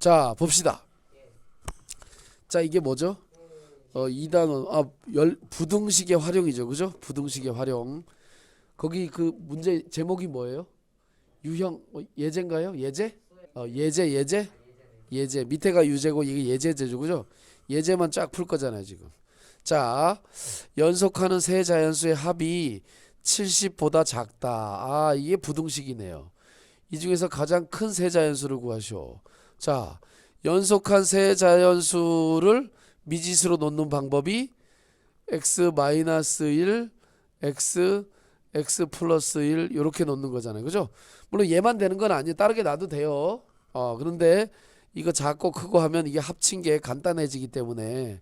자, 봅시다. 자, 이게 뭐죠? 2단원 부등식의 활용이죠. 그죠? 부등식의 활용. 거기 그 문제 제목이 뭐예요? 유형 예제인가요? 예제? 예제. 밑에가 유제고 이게 예제제죠. 그죠? 예제만 쫙 풀 거잖아요, 지금. 자, 연속하는 세 자연수의 합이 70보다 작다. 아, 이게 부등식이네요. 이 중에서 가장 큰 세 자연수를 구하시오. 자, 연속한 세 자연수를 미지수로 놓는 방법이 x-1, x 플러스 1 이렇게 놓는 거잖아요. 그죠? 물론 얘만 되는 건 아니에요. 다르게 놔도 돼요. 그런데 이거 작고 크고 하면 이게 합친 게 간단해지기 때문에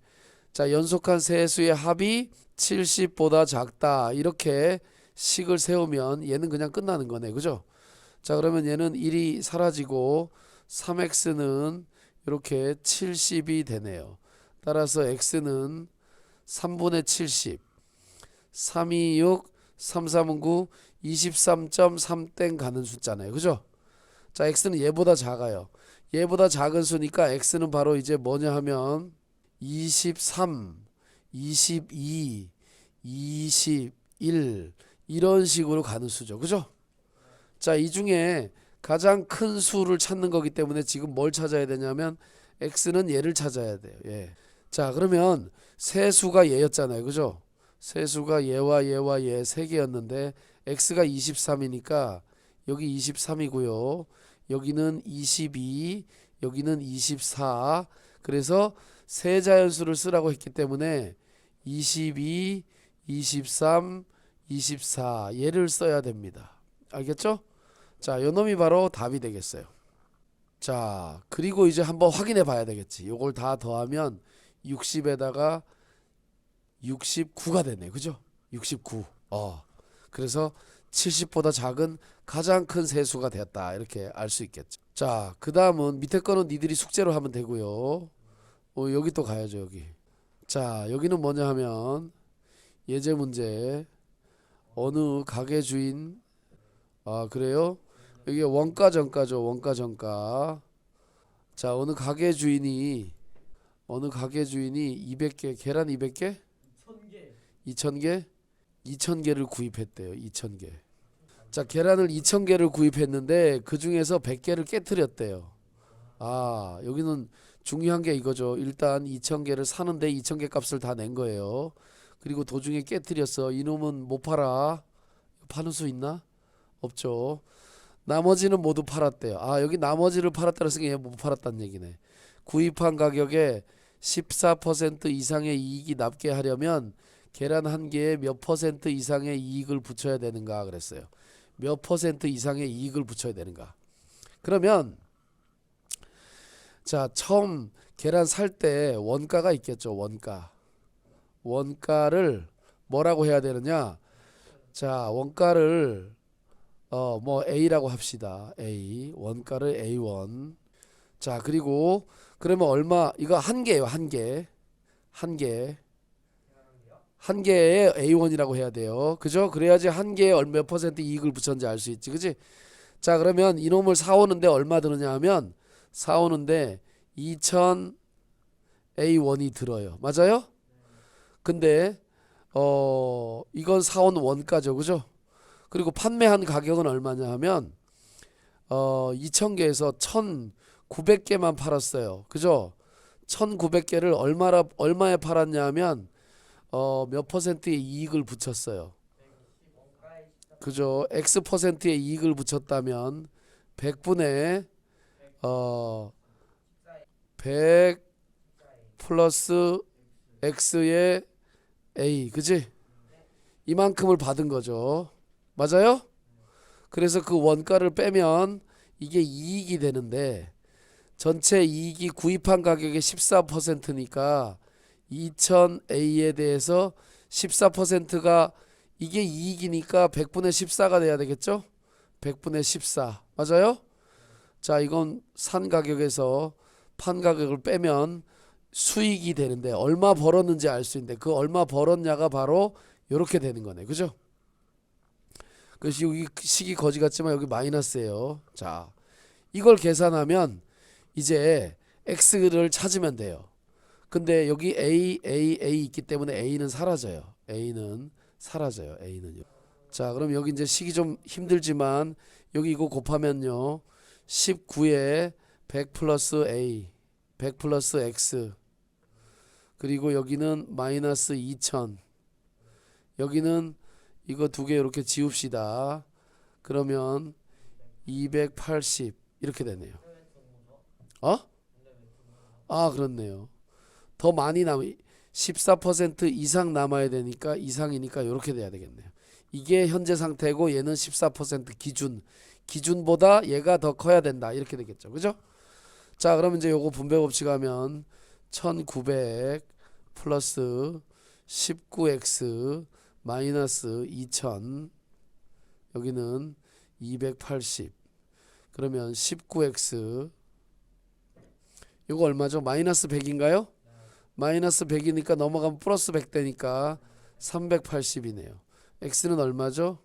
자, 연속한 세 수의 합이 70보다 작다. 이렇게 식을 세우면 얘는 그냥 끝나는 거네. 그죠? 자, 그러면 얘는 1이 사라지고 3x는 이렇게 70이 되네요. 따라서 x는 3분의 70, 3, 2, 6, 3, 3은 9, 23.3땡 가는 숫자네요. 그죠? 자, x는 얘보다 작아요. 얘보다 작은 수니까 x는 바로 이제 뭐냐 하면 23, 22, 21 이런 식으로 가는 수죠. 그죠? 자, 이 중에 가장 큰 수를 찾는 거기 때문에 지금 뭘 찾아야 되냐면 x는 얘를 찾아야 돼요. 예. 자, 그러면 세 수가 얘였잖아요. 그죠? 세 수가 얘와 얘 세 개였는데 x가 23이니까 여기 23이고요. 여기는 22, 여기는 24. 그래서 세 자연수를 쓰라고 했기 때문에 22, 23, 24 얘를 써야 됩니다. 알겠죠? 자, 요 놈이 바로 답이 되겠어요. 자, 그리고 이제 한번 확인해 봐야 되겠지. 요걸 다 더하면 60에다가 69가 되네. 그죠? 69. 그래서 70보다 작은 가장 큰 세수가 되었다. 이렇게 알 수 있겠죠. 자, 그 다음은 밑에 거는 니들이 숙제로 하면 되고요. 여기 또 가야죠. 여기. 자, 여기는 뭐냐 하면 예제 문제. 어느 가게 주인 그래요? 여기 원가 정가죠. 원가 정가. 자, 어느 가게 주인이 200개 계란 200개? 2000개? 2000개를 구입했대요. 2000개. 자, 계란을 2000개를 구입했는데 그 중에서 100개를 깨트렸대요. 여기는 중요한 게 이거죠. 일단 2000개를 사는데 2000개 값을 다 낸 거예요. 그리고 도중에 깨트렸어. 이놈은 못 팔아. 파는 수 있나? 없죠. 나머지는 모두 팔았대요. 여기 나머지를 팔았다는 생각에 못 팔았다는 얘기네. 구입한 가격에 14% 이상의 이익이 남게 하려면 계란 한 개에 몇 퍼센트 이상의 이익을 붙여야 되는가 그랬어요. 몇 퍼센트 이상의 이익을 붙여야 되는가. 그러면 자, 처음 계란 살 때 원가가 있겠죠. 원가를 뭐라고 해야 되느냐. 자, 원가를 뭐 A라고 합시다. A. 원가를 A1. 자, 그리고 그러면 얼마 이거 한 개예요. 한 개에 A1이라고 해야 돼요. 그죠? 그래야지 한 개에 몇 퍼센트 이익을 붙였는지 알 수 있지. 그지? 자, 그러면 이놈을 사오는데 얼마 드느냐 하면 사오는데 2000 A1이 들어요. 맞아요? 근데 이건 사온 원가죠. 그죠? 그리고 판매한 가격은 얼마냐 하면 2000개에서 1900개만 팔았어요. 그죠? 1900개를 얼마에 팔았냐 하면 몇 퍼센트의 이익을 붙였어요. 그죠? X 퍼센트의 이익을 붙였다면 100분의 100 플러스 X의 A. 그지? 이만큼을 받은 거죠. 맞아요? 그래서 그 원가를 빼면 이게 이익이 되는데 전체 이익이 구입한 가격의 14%니까 2000A에 대해서 14%가 이게 이익이니까 100분의 14가 돼야 되겠죠? 100분의 14. 맞아요? 자, 이건 산 가격에서 판 가격을 빼면 수익이 되는데 얼마 벌었는지 알 수 있는데 그 얼마 벌었냐가 바로 이렇게 되는 거네. 그죠? 그래서 여기 식이 거지 같지만 여기 마이너스예요. 자, 이걸 계산하면 이제 x를 찾으면 돼요. 근데 여기 A 있기 때문에 A는 사라져요. A는 사라져요. A는요. 자, 그럼 여기 이제 식이 좀 힘들지만 여기 이거 곱하면요. 19에 100 플러스 A, 100 플러스 X. 그리고 여기는 마이너스 2000. 여기는 이거 두 개 이렇게 지웁시다. 그러면 280 이렇게 되네요. 어? 아, 그렇네요. 더 많이 14% 이상 남아야 되니까 이상이니까 이렇게 돼야 되겠네요. 이게 현재 상태고 얘는 14% 기준보다 얘가 더 커야 된다 이렇게 되겠죠. 그죠? 자, 그러면 이제 요거 분배 법칙하면 1900 플러스 19x 마이너스 2000 여기는 280 그러면 19x 이거 얼마죠? 마이너스 100인가요? 마이너스 100이니까 넘어가면 플러스 100 되니까 380이네요. x는 얼마죠?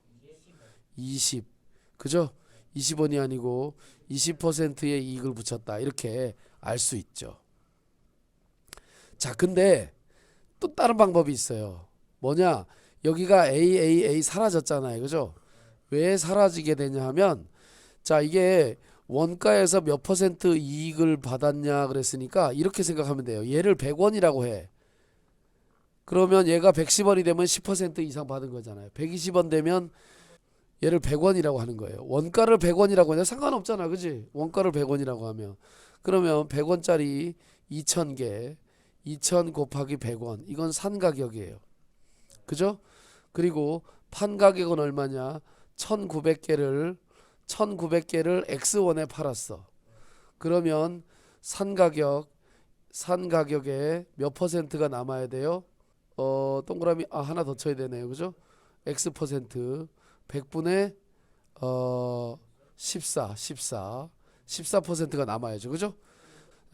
20. 그죠? 20원이 아니고 20%의 이익을 붙였다. 이렇게 알 수 있죠. 자, 근데 또 다른 방법이 있어요. 뭐냐? 여기가 A 사라졌잖아요. 그죠? 왜 사라지게 되냐 하면 자, 이게 원가에서 몇 퍼센트 이익을 받았냐 그랬으니까 이렇게 생각하면 돼요. 얘를 100원이라고 해. 그러면 얘가 110원이 되면 10% 이상 받은 거잖아요. 120원 되면 얘를 100원이라고 하는 거예요. 원가를 100원이라고 하면 상관없잖아. 그지? 원가를 100원이라고 하면 그러면 100원짜리 2000개 2000 곱하기 100원 이건 산 가격이에요. 그죠? 그리고 판 가격은 얼마냐? 1900개를 X1에 팔았어. 그러면 산 가격에 몇 퍼센트가 남아야 돼요? 동그라미 하나 더 쳐야 되네요. 그죠? X 퍼센트 100분의 14%가 남아야죠. 그죠?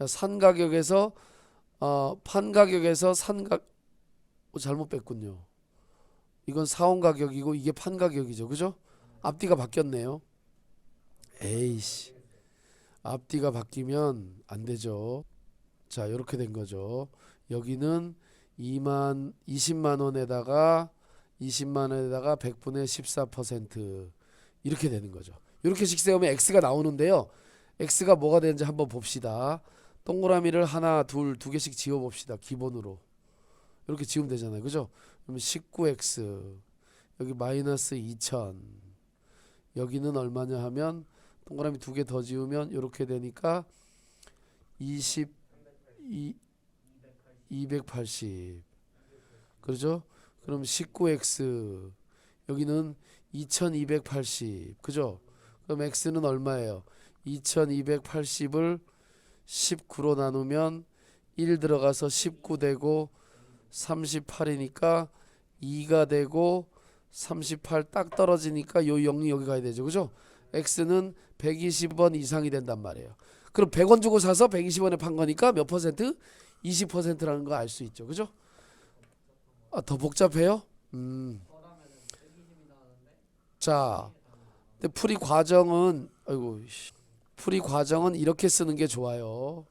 산 가격에서 판 가격에서 잘못 뺐군요. 이건 사온 가격이고 이게 판 가격이죠. 그죠? 앞뒤가 바뀌었네요. 에이씨. 앞뒤가 바뀌면 안 되죠. 자, 이렇게 된 거죠. 여기는 20만 원에다가 100분의 14% 이렇게 되는 거죠. 이렇게 식 세우면 x가 나오는데요. x가 뭐가 되는지 한번 봅시다. 동그라미를 하나, 두 개씩 지워 봅시다. 기본으로. 이렇게 지우면 되잖아요. 그죠? 그러면 19x 여기 마이너스 2000 여기는 얼마냐 하면 동그라미 두 개 더 지우면 이렇게 되니까 280 그렇죠? 그럼 19x 여기는 2280 그죠? 그럼 x는 얼마예요? 2280을 19로 나누면 1 들어가서 19 되고 38이니까 2가 되고 38 딱 떨어지니까 요 0이 여기 가야 되죠. 그죠? x는 120원 이상이 된단 말이에요. 그럼 100원 주고 사서 120원에 판 거니까 몇 퍼센트? 20%라는 거 알 수 있죠. 그죠? 더 복잡해요? 자, 근데 풀이 과정은 이렇게 쓰는 게 좋아요.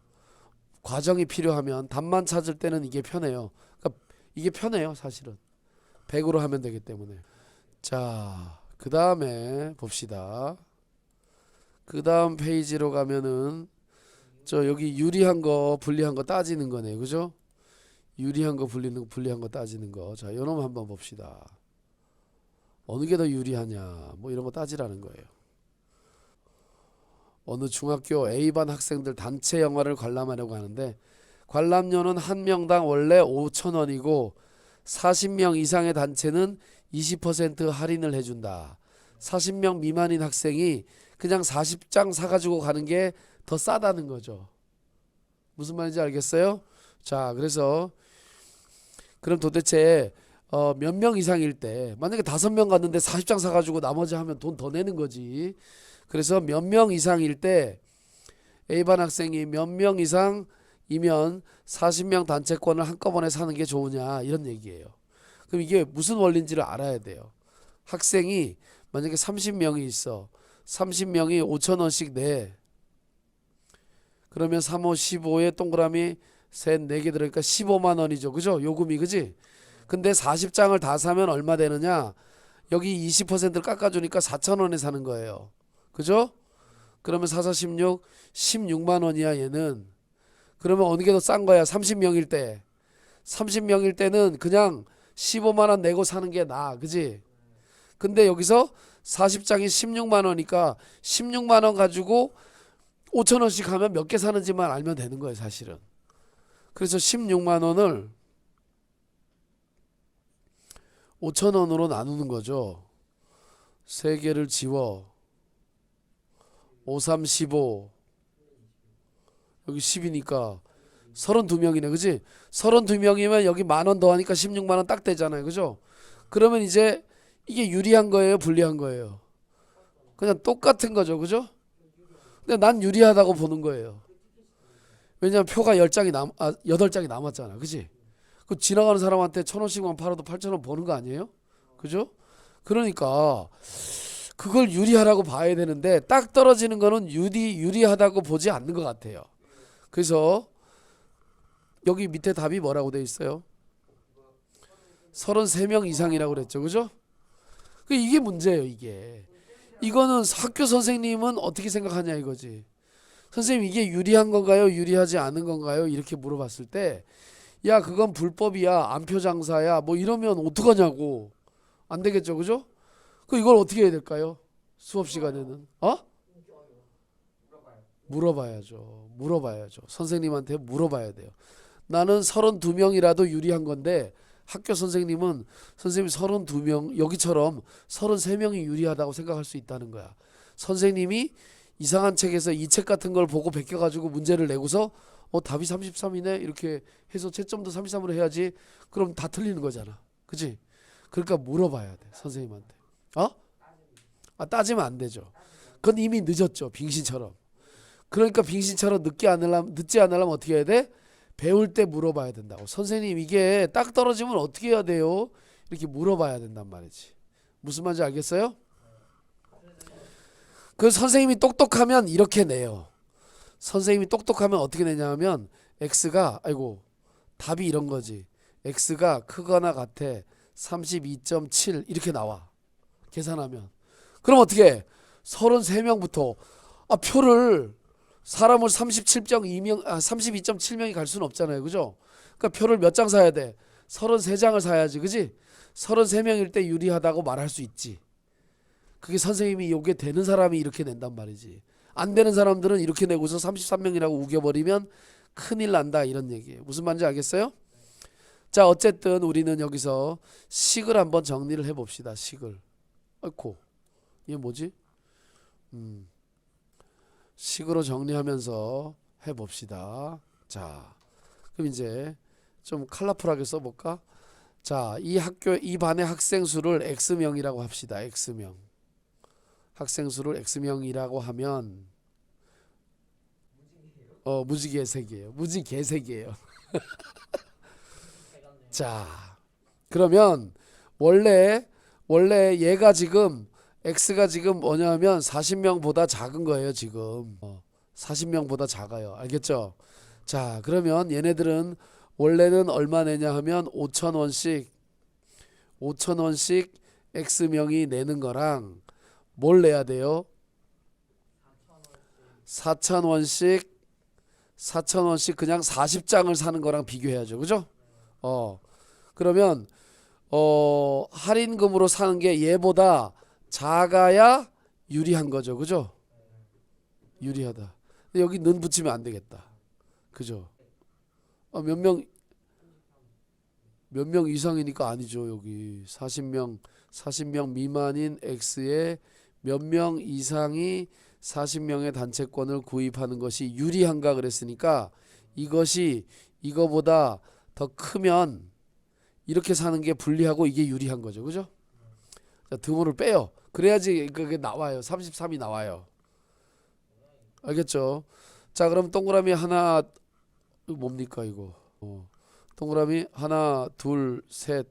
과정이 필요하면 답만 찾을 때는 이게 편해요. 그러니까 이게 편해요, 사실은. 100으로 하면 되기 때문에. 자, 그 다음에 봅시다. 그 다음 페이지로 가면은 여기 유리한 거 불리한 거 따지는 거네. 그죠? 유리한 거 불리한 거 따지는 거. 자, 요놈 한번 봅시다. 어느 게 더 유리하냐 뭐 이런 거 따지라는 거예요. 어느 중학교 A반 학생들 단체 영화를 관람하려고 하는데 관람료는 한 명당 원래 5,000원이고 40명 이상의 단체는 20% 할인을 해준다. 40명 미만인 학생이 그냥 40장 사가지고 가는 게 더 싸다는 거죠. 무슨 말인지 알겠어요? 자, 그래서 그럼 도대체 몇 명 이상일 때 만약에 5명 갔는데 40장 사가지고 나머지 하면 돈 더 내는 거지. 그래서 몇 명 이상일 때 A반 학생이 몇 명 이상이면 40명 단체권을 한꺼번에 사는 게 좋으냐 이런 얘기예요. 그럼 이게 무슨 원리인지를 알아야 돼요. 학생이 만약에 30명이 있어. 30명이 5,000원씩 내. 그러면 3, 5, 15에 동그라미 셋, 4개 들어니까 15만 원이죠. 그죠? 요금이 그지? 근데 40장을 다 사면 얼마 되느냐? 여기 20%를 깎아주니까 4천 원에 사는 거예요. 그죠? 그러면 4, 4, 16, 16만 원이야 얘는. 그러면 어느 게 더 싼 거야? 30명일 때. 30명일 때는 그냥 15만 원 내고 사는 게 나아. 그지? 근데 여기서 40장이 16만 원이니까 16만 원 가지고 5천 원씩 하면 몇 개 사는지만 알면 되는 거예요, 사실은. 그래서 16만 원을 5천 원으로 나누는 거죠. 3개를 지워. 5, 3, 15. 여기 10이니까 32명이네. 그지? 32명이면 여기 만 원 더하니까 16만 원 딱 되잖아요. 그죠? 그러면 이제 이게 유리한 거예요, 불리한 거예요? 그냥 똑같은 거죠. 그죠? 근데 난 유리하다고 보는 거예요. 왜냐면 표가 8장이 남았잖아. 그지? 그 지나가는 사람한테 1,000원씩만 팔아도 8,000원 버는 거 아니에요? 그죠? 그러니까 그걸 유리하라고 봐야 되는데 딱 떨어지는 거는 유리하다고 보지 않는 것 같아요. 그래서 여기 밑에 답이 뭐라고 돼 있어요? 33명 이상이라고 그랬죠. 그죠? 이게 문제예요, 이게. 이거는 학교 선생님은 어떻게 생각하냐 이거지. 선생님 이게 유리한 건가요? 유리하지 않은 건가요? 이렇게 물어봤을 때 야 그건 불법이야. 안표 장사야. 뭐 이러면 어떡하냐고. 안 되겠죠. 그죠? 이걸 어떻게 해야 될까요? 수업 시간에는. 물어봐야죠. 선생님한테 물어봐야 돼요. 나는 32명이라도 유리한 건데 학교 선생님은 선생님 32명 여기처럼 33명이 유리하다고 생각할 수 있다는 거야. 선생님이 이상한 책에서 이 책 같은 걸 보고 베껴가지고 문제를 내고서 답이 33이네 이렇게 해서 채점도 33으로 해야지. 그럼 다 틀리는 거잖아. 그치? 그러니까 물어봐야 돼 선생님한테. 따지면 안 되죠. 그건 이미 늦었죠. 빙신처럼. 그러니까 빙신처럼 늦지 않으려면 어떻게 해야 돼? 배울 때 물어봐야 된다고. 선생님 이게 딱 떨어지면 어떻게 해야 돼요? 이렇게 물어봐야 된단 말이지. 무슨 말인지 알겠어요? 그 선생님이 똑똑하면 이렇게 내요. 선생님이 똑똑하면 어떻게 내냐면 x가 답이 이런 거지. x가 크거나 같아 32.7 이렇게 나와. 계산하면. 그럼 어떻게 해? 33명부터 표를 사람을 32.7명이 갈 수는 없잖아요. 그죠? 그러니까 표를 몇 장 사야 돼? 33장을 사야지. 그지? 33명일 때 유리하다고 말할 수 있지. 그게 선생님이 요게 되는 사람이 이렇게 낸단 말이지. 안 되는 사람들은 이렇게 내고서 33명이라고 우겨버리면 큰일 난다 이런 얘기예요. 무슨 말인지 알겠어요? 자 어쨌든 우리는 여기서 식을 한번 정리를 해봅시다. 식을. 이게 뭐지? 식으로 정리하면서 해봅시다. 자 그럼 이제 좀 컬러풀하게 써볼까? 자 이 반의 학생 수를 x명이라고 합시다. x명. 학생 수를 x명이라고 하면 무지개색이에요. 무지개색이에요. 자 그러면 원래 얘가 지금 x가 지금 뭐냐면 40명보다 작은 거예요. 지금 40명보다 작아요. 알겠죠? 자 그러면 얘네들은 원래는 얼마 내냐 하면 5,000원씩 x명이 내는 거랑 뭘 내야 돼요? 4,000원씩 그냥 40장을 사는 거랑 비교해야죠. 그죠? 그러면 할인금으로 사는 게 얘보다 작아야 유리한 거죠. 그죠? 유리하다. 근데 여기 는 붙이면 안 되겠다. 그죠? 몇 명 이상이니까 아니죠. 여기 40명 미만인 X에 몇 명 이상이 40명의 단체권을 구입하는 것이 유리한가 그랬으니까 이것이 이거보다 더 크면 이렇게 사는 게 불리하고 이게 유리한 거죠. 그죠? 자, 드물을 빼요. 그래야지 그게 나와요. 33이 나와요. 알겠죠? 자, 그럼 동그라미 하나 뭡니까 이거? 동그라미 하나 둘 셋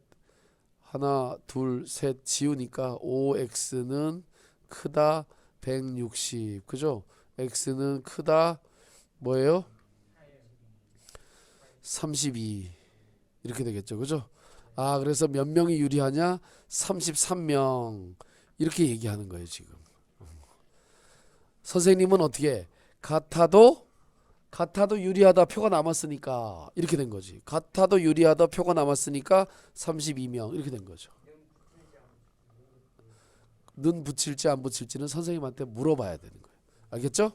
지우니까 5x는 크다 160 그죠? x는 크다 뭐예요? 32 이렇게 되겠죠. 그죠? 아, 그래서 몇 명이 유리하냐? 33명 이렇게 얘기하는 거예요 지금. 선생님은 어떻게 같아도 유리하다 표가 남았으니까 이렇게 된 거지. 같아도 유리하다 표가 남았으니까 32명 이렇게 된 거죠. 는 붙일지 안 붙일지는 선생님한테 물어봐야 되는 거예요. 알겠죠?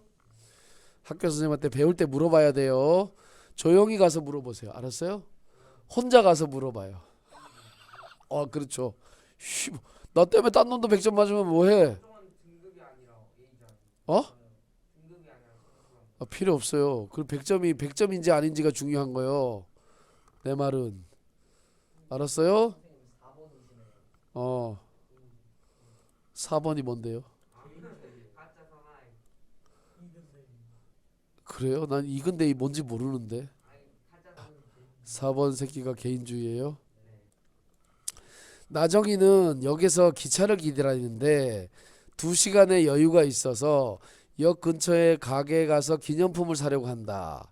학교 선생님한테 배울 때 물어봐야 돼요. 조용히 가서 물어보세요. 알았어요? 혼자 가서 물어봐요. 그렇죠. 나 때문에 딴 놈도 100점 맞으면 뭐해? 어? 필요 없어요. 그 100점이 100점인지 아닌지가 중요한 거예요. 내 말은. 알았어요? 4번이 뭔데요? 그래요? 난 이근대이 뭔지 모르는데. 4번 새끼가 개인주의예요? 나정이는 역에서 기차를 기다리는데 2시간의 여유가 있어서 역 근처에 가게에 가서 기념품을 사려고 한다.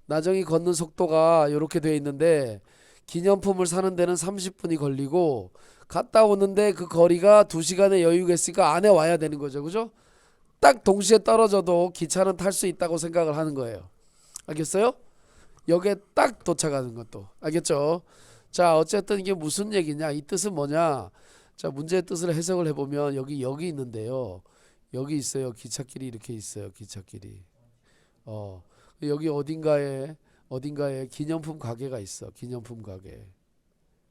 나정이 걷는 속도가 이렇게 돼 있는데 기념품을 사는 데는 30분이 걸리고 갔다 오는데 그 거리가 2시간의 여유가 있으니까 안에 와야 되는 거죠. 그죠? 딱 동시에 떨어져도 기차는 탈 수 있다고 생각을 하는 거예요. 알겠어요? 역에 딱 도착하는 것도. 알겠죠? 자, 어쨌든 이게 무슨 얘기냐? 이 뜻은 뭐냐? 자, 문제의 뜻을 해석을 해보면 여기 있는데요. 여기 있어요. 기찻길이 이렇게 있어요. 기찻길이. 여기 어딘가에 기념품 가게가 있어. 기념품 가게.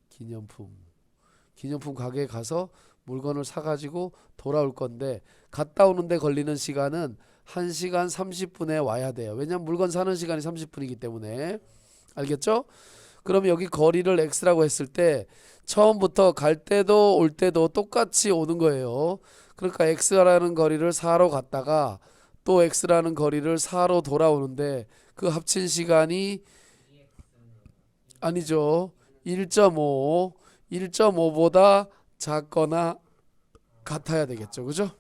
기념품 가게에 가서 물건을 사가지고 돌아올 건데 갔다 오는데 걸리는 시간은 1시간 30분에 와야 돼요. 왜냐면 물건 사는 시간이 30분이기 때문에. 알겠죠? 그럼 여기 거리를 x라고 했을 때 처음부터 갈 때도 올 때도 똑같이 오는 거예요. 그러니까 x라는 거리를 4로 갔다가 또 x라는 거리를 4로 돌아오는데 그 합친 시간이 아니죠. 1.5, 1.5보다 작거나 같아야 되겠죠. 그죠?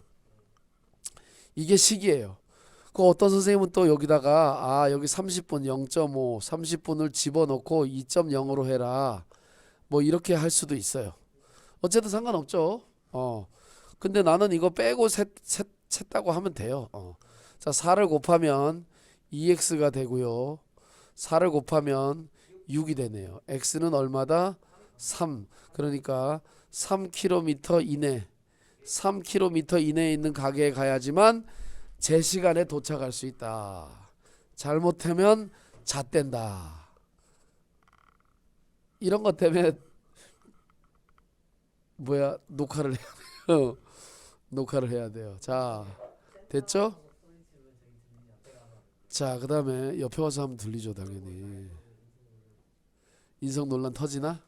이게 식이에요. 그 어떤 선생님은 또 여기다가 여기 30분 0.5, 30분을 집어넣고 2.0으로 해라. 뭐 이렇게 할 수도 있어요. 어쨌든 상관없죠. 근데 나는 이거 빼고 셌다고 하면 돼요. 자, 4를 곱하면 2x가 되고요. 4를 곱하면 6이 되네요. x는 얼마다? 3. 그러니까 3km 이내. 3km 이내에 있는 가게에 가야지만 제 시간에 도착할 수 있다. 잘못하면 잣된다. 이런 것 때문에 녹화를 해야 돼요. 녹화를 해야 돼요. 자, 됐죠? 자, 그 다음에 옆에 와서 하면 들리죠, 당연히. 인성 논란 터지나?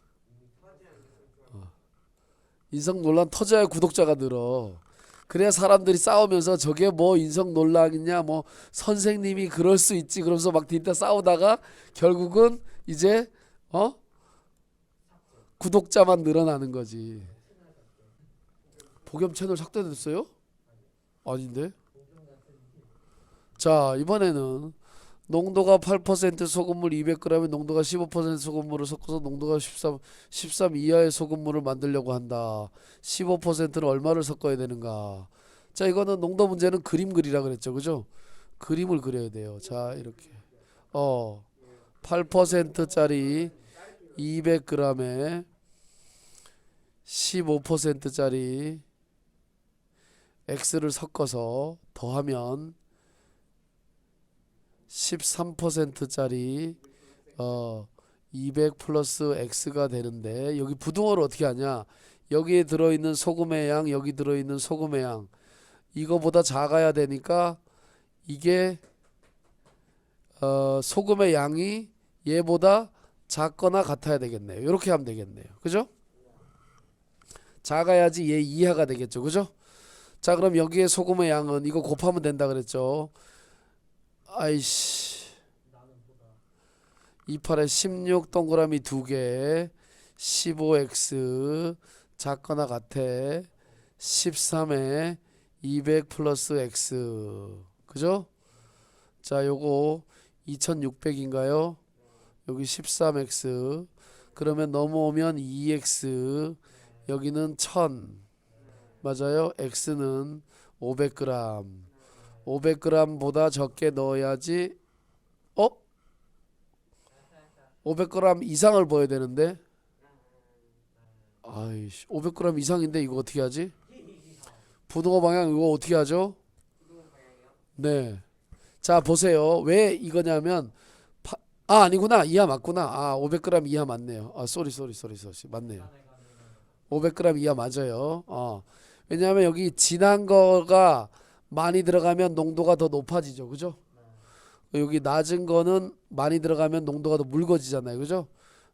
인성 논란 터져야 구독자가 늘어. 그래야 사람들이 싸우면서 저게 뭐 인성 논란이냐, 뭐 선생님이 그럴 수 있지, 그러면서 막 뒤따 싸우다가 결국은 이제 구독자만 늘어나는 거지. 복염 채널 삭제됐어요? 아닌데? 자, 이번에는 농도가 8% 소금물 200g에 농도가 15% 소금물을 섞어서 농도가 13 이하의 소금물을 만들려고 한다. 15%는 얼마를 섞어야 되는가? 자, 이거는 농도 문제는 그림 그리라 그랬죠. 그죠? 그림을 그려야 돼요. 자, 이렇게 8%짜리 200g에 15%짜리 X를 섞어서 더하면 13%짜리 200 플러스 X가 되는데 여기 부등호를 어떻게 하냐? 여기에 들어있는 소금의 양, 여기 들어있는 소금의 양 이거보다 작아야 되니까 이게 소금의 양이 얘보다 작거나 같아야 되겠네요. 이렇게 하면 되겠네요. 그죠? 작아야지 얘 이하가 되겠죠. 그죠? 자, 그럼 여기에 소금의 양은 이거 곱하면 된다 그랬죠. 아이씨 28에 16 동그라미 2개 15x 작거나 같아 13에 200 플러스 x 그죠? 자, 요거 2600인가요? 여기 13x. 그러면 넘어오면 2x. 여기는 1000. 맞아요? x는 500g. 500g보다 적게 넣어야지. 500g 이상을 보여야 되는데. 아이씨, 500g 이상인데 이거 어떻게 하지? 부등호 방향 이거 어떻게 하죠? 네. 자, 보세요. 왜 이거냐면 아니구나. 이하 맞구나. 500g 이하 맞네요. 쏘리. 맞네요. 500g 이하 맞아요. 왜냐하면 여기 진한 거가 많이 들어가면 농도가 더 높아지죠. 그죠? 여기 낮은 거는 많이 들어가면 농도가 더 묽어지잖아요. 그죠?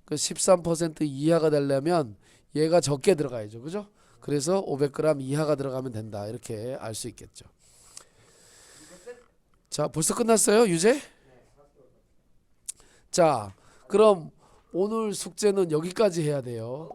그 13% 이하가 되려면 얘가 적게 들어가야죠. 그죠? 그래서 500g 이하가 들어가면 된다. 이렇게 알 수 있겠죠. 자, 벌써 끝났어요? 유제? 자, 그럼 오늘 숙제는 여기까지 해야 돼요.